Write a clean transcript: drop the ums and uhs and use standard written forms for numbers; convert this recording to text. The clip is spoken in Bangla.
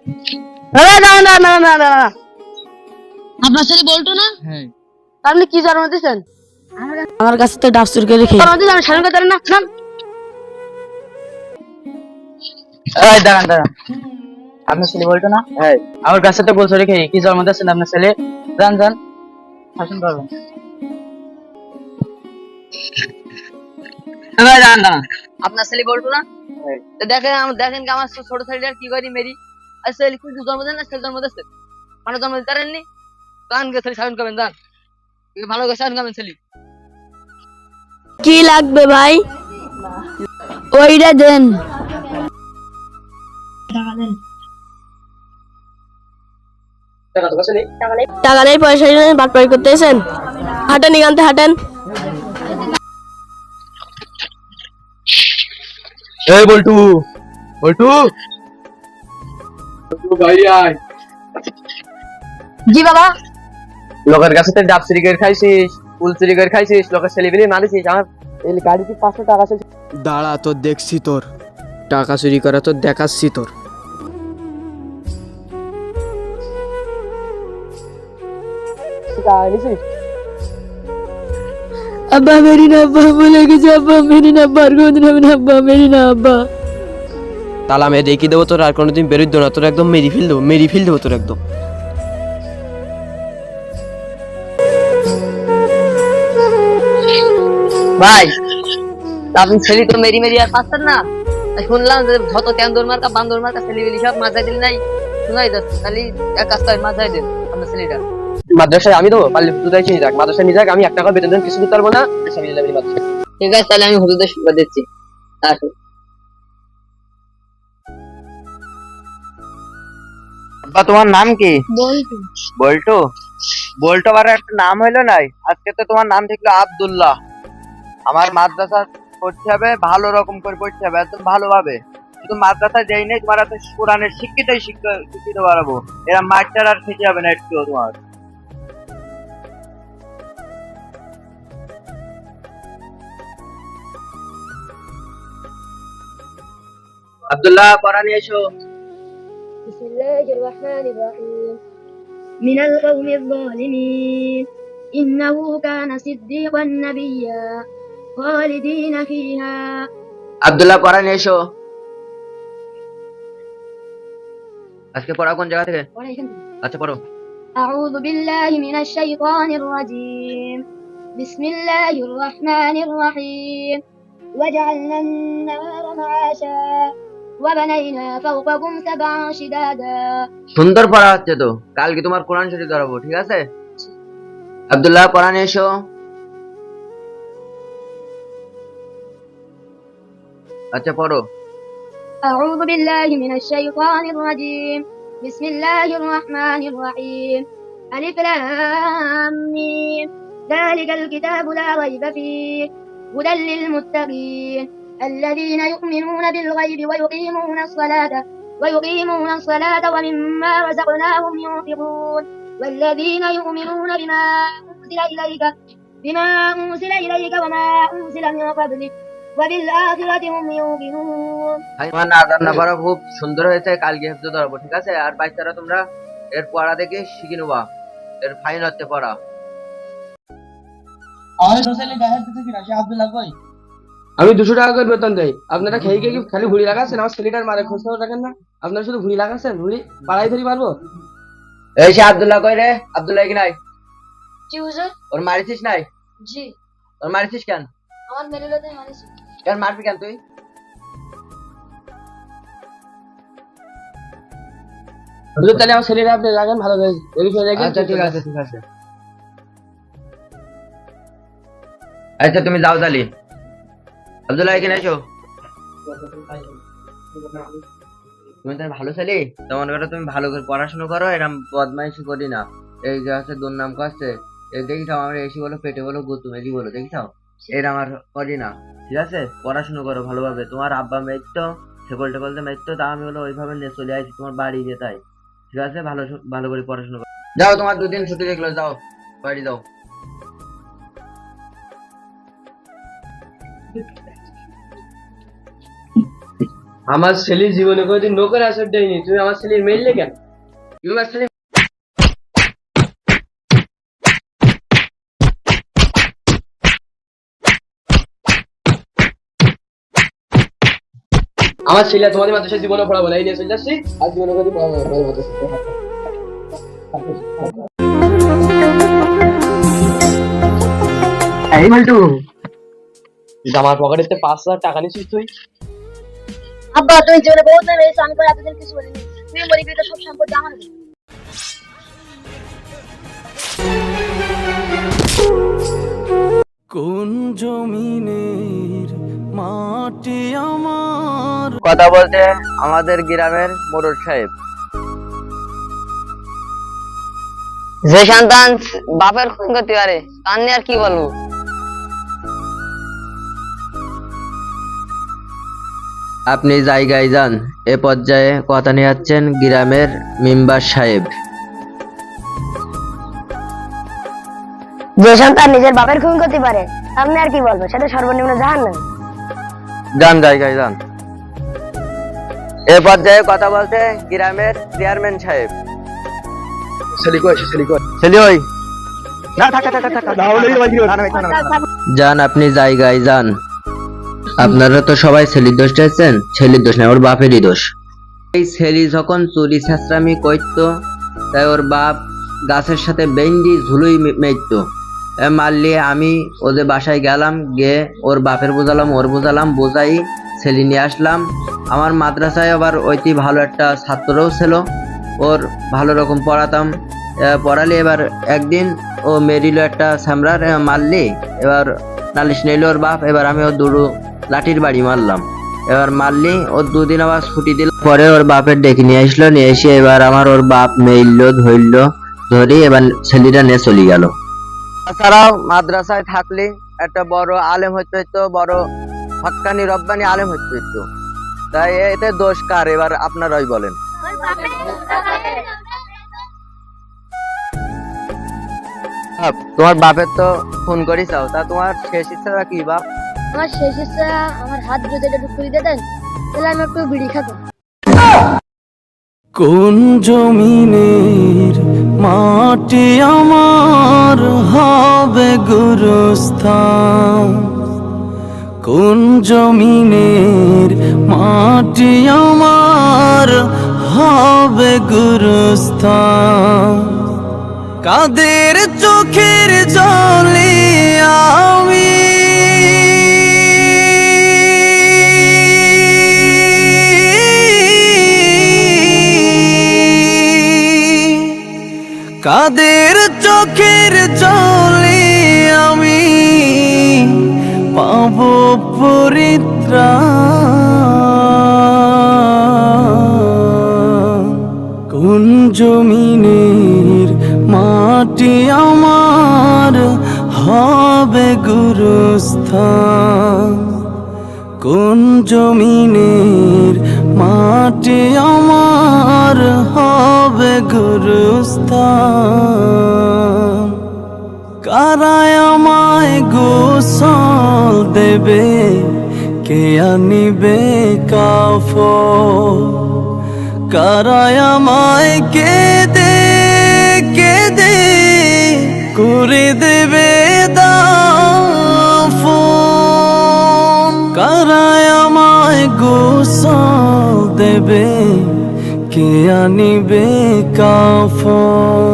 না না না না না, আপনার ছেলে বলতো না? হ্যাঁ। আপনি কি জন্ম দিয়েছেন? আমার কাছে তো ডাব চুরি করে রেখে জন্ম দিয়েছেন, আমি স্বাধীন করতে পারি না। নাম এই দাঁড়ান দাঁড়ান, আপনার ছেলে বলতো না? হ্যাঁ। আমার কাছে তো বলছো রেখে কি জন্ম দিয়েছেন আপনার ছেলে? যান যান, শাসন করবেন। দাঁড়ান দাঁড়ান, আপনার ছেলে বলতো না? তো দেখেন দেখেন কি আমার ছোট ছেলেটার কি করি মেরি। আর ছেলে কি জন্ম দেন না, ছেলে জন্ম দিচ্ছে মানে জন্ম দিতে পারেননি। গান গে ছেলে স্বাধীন করবেন, যান ভালো করে স্বাধীন করবেন ছেলে। কি লাগবে ভাই? ওইটা দেন। টাকা তো ছেলে টাকা নেই, পয়সা নেই, বাটপাড়ি করতে এসেন। হাঁটেন এখানতে হাঁটেন। এই বল্টু, বল্টু ভাই আয়। জি বাবা। লোকের কাছে তো ডাব চুরি করে খাইছিস, ফুল চুরি করে খাইছিস, লোকের ছেলে পেলে মারিছিস। আমার এই গাড়িতে 500 টাকা আছে। দাঁড়া, তো দেখছি তোর টাকা চুরি করা, তো দেখাচ্ছি তোর। अब्बा मेरी ना अब्बा बोलेगी जो अब्बा मेरी ना अब्बा गोद ना अब्बा मेरी ना अब्बा। তাহলে আমি রেখে দেবো তোর, আর কোনোদিন বেরোদ্দ না, তোর একদম মেরি ফেল দেবো, মেরি ফেল দেবো তোর একদম। ভাই আপনি ছেলে তো মেরি মেরি আর পাচ্ছেন না। শুনলাম যে যত তেন্দর মার্কা বান্দর মার্কা ছেলেগুলি সব মাথায় দিল নাই, শোনাই যাচ্ছে। খালি এক কাজ করে মাথায় দেন আপনার ছেলেটা। মাদ্রাসায় আমি দেবো, পারলে হুজুরাই চিনি যাক, মাদ্রাসায় নিয়ে যাক, আমি 1 টাকা বেতন কিছু দিতে পারবো না। আমি নিয়ে যাবো মাদ্রাসায়। ঠিক আছে, তাহলে আমি হুজুরদের শুক্র দিচ্ছি। আসো। তোমার নাম কি? বলছি বল্টু। বল্টু আবার একটা নাম হইলো নাই, আজকে তো তোমার নাম থাকলো আব্দুল্লাহ। আমার মাদ্রাসা পড়তে হবে, ভালো রকম করে পড়তে হবে, একদম ভালোভাবে। শুধু মাদ্রাসায় যাই নাই, তোমার এত কোরআনের শিক্ষিত বাড়াবো। এরা মাস্টার আর শিখে হবে না একটু তোমার। আব্দুল্লাহ পড়া নিয়ে এসো। بسم الله الرحمن الرحيم من القوم الظالمين إنه كان صديقا نبيا خالدين فيها আব্দুল্লাহ পড়া নিয়ে এসো। আজকে পড়া কোন জায়গা থেকে? আচ্ছা পড়ো। أعوذ بالله من الشيطان الرجيم بسم الله الرحمن الرحيم وجعلنا النهار معاشا وبنينا فوقكم سبعا شدادا। সুন্দর পড়া হচ্ছে তো, কালকে তোমার কোরআন শরীফ ধরাবো, ঠিক আছে? আব্দুল্লাহ পড়া নিয়ে এসো। আচ্ছা পড়ো। أعوذ بالله من الشيطان الرجيم بسم الله الرحمن الرحيم ألف لام ميم ذلك الكتاب لا ريب فيه هدى للمتقين الذين يؤمنون بالغيب ويقيمون الصلاة ومما رزقناهم ينفقون والذين يؤمنون بما أنزل إليك وما أنزل من قبلك وبالآخرة هم يوقنون। আমার না রান্না করা খুব সুন্দর হয়েছে, কালকে হেফজো ধরাবো, ঠিক আছে? আর বাচ্চারা তোমরা এর পড়া দেখে শিখে নেবা, এর ফাইন হচ্ছে পড়া। আমি 200 টাকা করে বেতন দেই, আপনারা খেয়ে খেয়ে খালি ভুড়ি লাগাচ্ছেন, আমার ছেলেটার মারে খোঁজ খবর রাখেন না। আপনারা শুধু ভুড়ি লাগাচ্ছেন, ভুড়ি পাড়াই ধরি মারবো। এই সে আব্দুল্লাহ কই রে? আব্দুল্লাহ কি নাই? जी हुजूर। ওর মারিছিস নাই? जी ওর মারিছিস কেন? আমার মেরে লোতে মারিস। কেন মারবি কেন তুই? হুজুর তাহলে আমার ছেলেটা আপনি রাখেন ভালো করে, আচ্ছা ঠিক আছে ঠিক আছে। আচ্ছা তুমি যাও তালি। আব্দুল্লাহ এখানে এসো। তুমি তাহলে ভালো ছেলে, তেমন করে তুমি ভালো করে পড়াশোনা করো, এরকম বদমাইশি করি না। এই যে আছে দুর্নাম করছে, এই দেখিছাও আমরা এসি বলো পেটে বলো গুতুম এসি বলো, দেখিছাও? এরা আমার করি না, ঠিক আছে? পড়াশোনা করো ভালোভাবে। তোমার আব্বা মেয়েতো সেবল টেবল মেয়েতো, তা আমি হলো ওইভাবে নিয়ে চলে আসি তোমার বাড়ি দিয়ে, তাই ঠিক আছে? ভালো ভালো করে পড়াশোনা করো। যাও, তোমার 2 দিন ছুটি দেখলো, যাও বাড়ি যাও। আমার ছেলের জীবনে কোনোদিন নোকের আসর দেয়নি, তুমি আমার ছেলের মেললে কেন? তুমি আমার ছেলে আমার ছেলে তোমাদের মাদ্রাসায় জীবনে পড়াবো না, এই নিয়ে চলে যাচ্ছি। আর জীবনে কোনোদিন পড়াবো না তোমাদের মাদ্রাসায়। এই মাল্টু, আমার পকেটে 5,000 টাকা নিছিস তুই? আব্বা তুমি জীবনে বহুত না মেরেছো, আমি তো এতদিন কিছু বলিনি। তুমি মরে গেলে সব সম্পত্তি আমার হবে। কোন জমিনের মাটি আমার। কথা বলতে আমাদের গ্রামের মোড়ল সাহেব। যে সন্তান বাপের খুন করতে পারে তার নিয়ে আর কি বলবো। আপনি জায়গায় যান, এ পর্যায়ে কথা নিয়ে যাচ্ছেন গ্রামের মেম্বার সাহেব। যে সন্তান নিজের বাপের খুন করতে পারে আপনি আর কি বলবো, সেটা সর্বনিম্ন জাহান্নাম। যান জায়গায় যান। এ পর্যায়ে কথা বলতে গ্রামের চেয়ারম্যান সাহেব। ছেলে ওই যান, আপনি জায়গায় যান। আপনারা তো সবাই ছেলের দোষ চাইছেন, ছেলের দোষ না, ওর বাপেরই দোষ। এই ছেলে যখন চুরি ছেঁচড়ামি করতো, তাই ওর বাপ গাছের সাথে বেন্ডি ঝুলুই মেরতো। মারলি আমি ওদের বাসায় গেলাম, গিয়ে ওর বাপের বোঝালাম, ওর বোঝালাম, বোঝাই ছেলে নিয়ে আসলাম। আমার মাদ্রাসায় আবার ওইটি ভালো একটা ছাত্রও ছিল, ওর ভালো রকম পড়াতাম। পড়ালি এবার একদিন ও মেরিল একটা স্যামরার, মারলি এবার নালিশ নিল ওর বাপ। এবার আমি ওর দুটো লাঠির বাড়ি মারলাম। এবার মারলি ওর দুদিন আবার ছুটি দিল, পরে ওর বাপের ডেকে নিয়ে আসলো, নিয়ে এসে এবার আমার ওর বাপ মেইল ধরলো, ধরি এবার ছেলেটা নিয়ে চলে গেল। তাছাড়াও মাদ্রাসায় থাকলে একটা বড় আলেম হইতে হইতো, বড় হক্কানি রব্বানি আলেম হইতে হইতো। তাই এতে দোষ কার, এবার আপনারাই বলেন। তোমার বাপের তো ফোন করি চাও, তা তোমার শেষ ইচ্ছা কি বাপ? আমার শেষ ইচ্ছা, আমার হাত যদি একটু খুলে দিতেন তাহলে আমি একটু বিড়ি খেতাম। কোন জমিনের মাটি আমার হবে গুরুস্থান। কোন জমিনের মাটি আমার হবে গুরুস্থান। কাদের চোখের জলে আমি কাদের চোখের জলে আমি পাব পরিত্রাণ। কোন জমিনের মাটি আমার হবে গুরুস্থান। কোন জমিনের মাটি আমার হবে গুরুস্থান। কারায় আমায় গোসল দেবে, কে আনিবে কাফন। কারায় আমায় কেঁদে কেঁদে করে দেবে দাফন। কারায় আমায় গোসল দেবে, কে আনিবে কাফন।